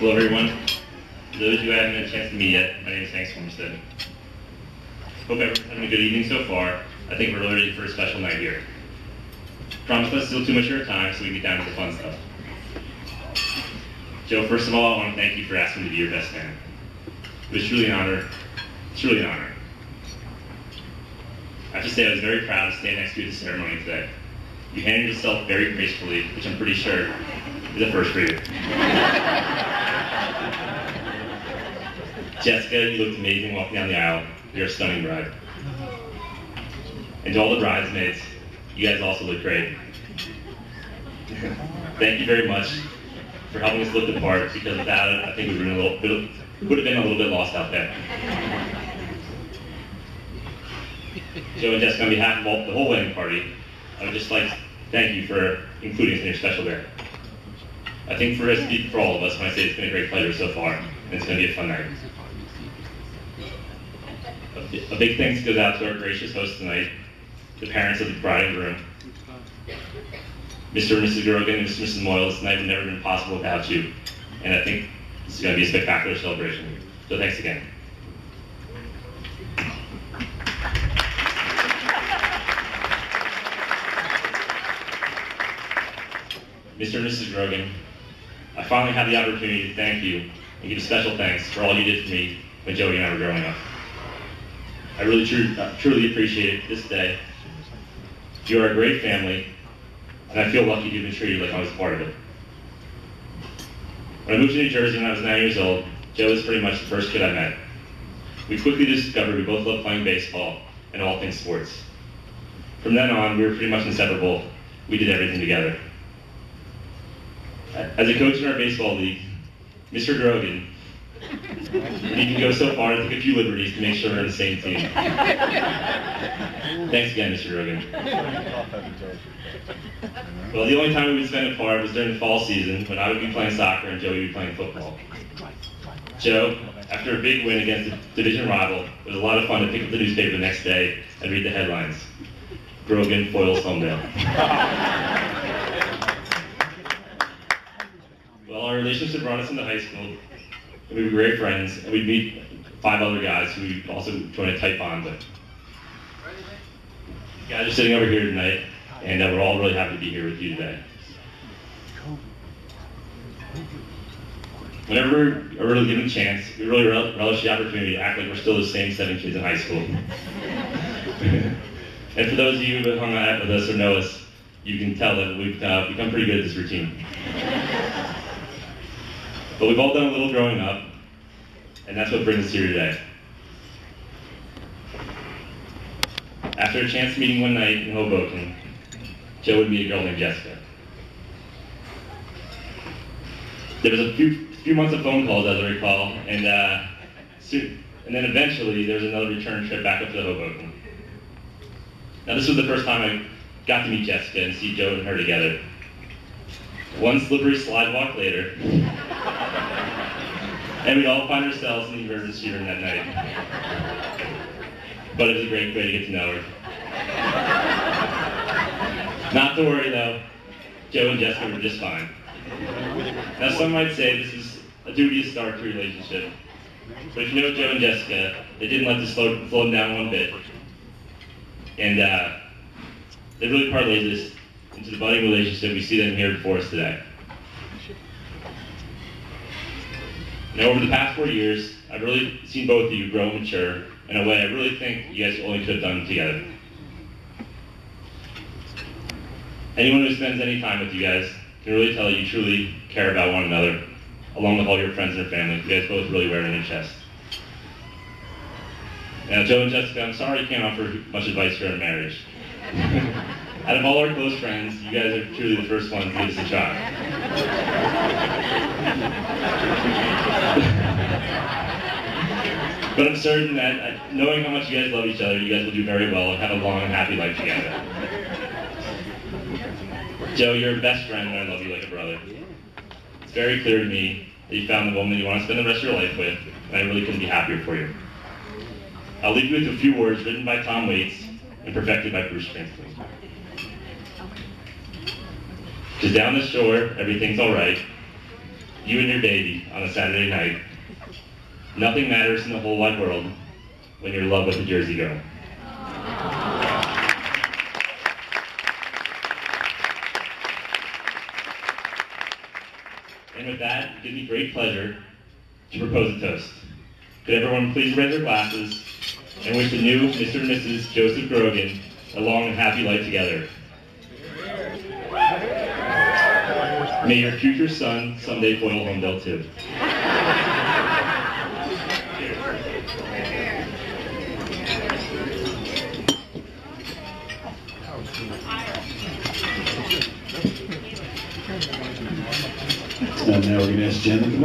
Hello everyone. For those of you who haven't had a chance to meet yet, my name is Swormstedt. Hope everyone's having a good evening so far. I think we're ready for a special night here. Promise not to steal too much of your time so we can get down to the fun stuff. Joe, first of all, I want to thank you for asking me to be your best man. It was truly an honor. It's truly an honor. I have to say I was very proud to stand next to you at the ceremony today. You handled yourself very gracefully, which I'm pretty sure is a first for you. Jessica, you looked amazing walking down the aisle. You're a stunning bride. And to all the bridesmaids, you guys also look great. Thank you very much for helping us look the part, because without it, I think we would have been a little bit lost out there. Joe and Jessica, on behalf of the whole wedding party, I would just like to thank you for including us in your special day. I think for all of us when I say it's been a great pleasure so far, and it's going to be a fun night. A big thanks goes out to our gracious hosts tonight, the parents of the bride and groom. Mr. and Mrs. Grogan and Mr. and Mrs. Moyle, this night would never have been possible without you, and I think this is going to be a spectacular celebration. So thanks again. Mr. and Mrs. Grogan, I finally have the opportunity to thank you and give a special thanks for all you did for me when Joey and I were growing up. I really truly appreciate this day. You are a great family, and I feel lucky to have been treated like I was part of it. When I moved to New Jersey when I was 9 years old, Joe was pretty much the first kid I met. We quickly discovered we both loved playing baseball and all things sports. From then on, we were pretty much inseparable. We did everything together. As a coach in our baseball league, Mr. Grogan, he can go so far to take a few liberties to make sure we're on the same team. Thanks again, Mr. Grogan. Well, the only time we would spend apart was during the fall season when I would be playing soccer and Joey would be playing football. Joe, after a big win against a division rival, it was a lot of fun to pick up the newspaper the next day and read the headlines. Grogan foils Homedale. Well, our relationship brought us into high school, and we were great friends, and we'd meet 5 other guys who we also joined a tight bond with. You guys are sitting over here tonight, and we're all really happy to be here with you today. Whenever we're really given a chance, we really relish the opportunity to act like we're still the same 7 kids in high school. And for those of you who have hung out with us or know us, you can tell that we've become pretty good at this routine. But we've all done a little growing up, and that's what brings us here today. After a chance meeting one night in Hoboken, Joe would meet a girl named Jessica. There was a few months of phone calls, as I recall, and then eventually there was another return trip back up to Hoboken. Now this was the first time I got to meet Jessica and see Joe and her together. One slippery slide walk later, and we'd all find ourselves in the emergency room that night. But it was a great way to get to know her. Not to worry though, Joe and Jessica were just fine. Now some might say this is a dubious start to a relationship, but if you know Joe and Jessica, they didn't let this slow them down one bit. And they really parlayed this into the budding relationship we see them here before us today. Now, over the past 4 years, I've really seen both of you grow and mature in a way I really think you guys only could have done together. Anyone who spends any time with you guys can really tell you truly care about one another, along with all your friends and your family. You guys both really wear it on your chest. Now, Joe and Jessica, I'm sorry I can't offer much advice here on marriage. Out of all our close friends, you guys are truly the first ones to give us a shot. But I'm certain that, knowing how much you guys love each other, you guys will do very well and have a long and happy life together. Joe, you're a best friend, and I love you like a brother. It's very clear to me that you found the woman you want to spend the rest of your life with, and I really couldn't be happier for you. I'll leave you with a few words written by Tom Waits and perfected by Bruce Springsteen. Because down the shore, everything's all right. you and your baby on a Saturday night. Nothing matters in the whole wide world when you're in love with a Jersey girl. And with that, it gives me great pleasure to propose a toast. Could everyone please raise their glasses and wish the new Mr. and Mrs. Joseph Grogan a long and happy life together. May your future son someday foil Homedale too. Now we're going to ask Jen to come up.